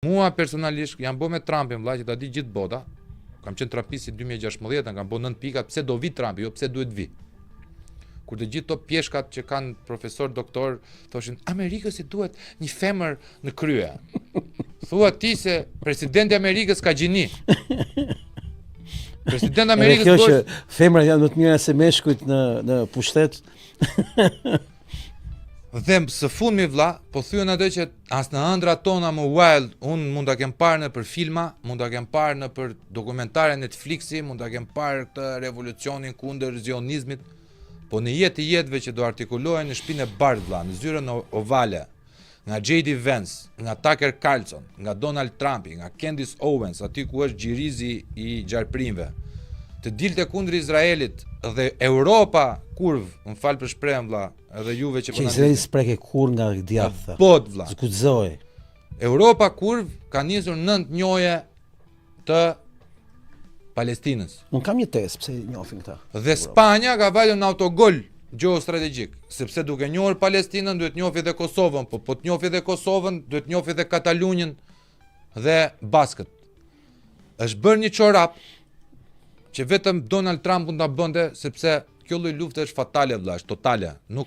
Mua personalisht jam bo me Trumpin, vlla, që ta di gjithë bota. Kam qenë trampist si 2016, kam bo 9 pikat, pse do vi Trumpi, jo pse duhet vi. Kur të gjithë to pjeshkat që kanë profesor, doktor, thoshin Amerikës i duhet një femër në krye. Thua ti se presidenti i Amerikës ka gjini. Presidenti i Amerikës kjo që femrat janë më të mira se meshkujt në pushtet. Dhe së fundmi vlla, po thyen atë që as në ëndrat tona më wild, unë mund ta kem parë në për filma, mund ta kem parë në për dokumentare Netflixi, mund ta kem parë këtë revolucionin kundër zionizmit, po në jetë jetëve që do artikulohen në shtëpinë e bardhë vlla, në zyrën ovale, nga J.D. Vance, nga Tucker Carlson, nga Donald Trumpi, nga Candace Owens, aty ku është gjirizi i gjarprinjve, të dilte kundër Izraelit dhe Europa kurv, më fal për shprehjen vlla, edhe juve që Që Izraeli s'preke kur nga djathta. Bot vlla. Zguxoj. Europa kurv ka nisur 9 njohje të Palestinës. Unë kam një tezë pse njohin këta. Dhe Spanja ka vajtur në autogol geostrategjik, sepse duke njohur Palestinën duhet njohë edhe Kosovën, po të njohë edhe Kosovën duhet njohë edhe Katalunjën dhe Baskët. Është bërë një çorap që vetëm Donald Trump mund ta bënte, sepse kjo lloj lufte është fatale vlla, është totale. Nuk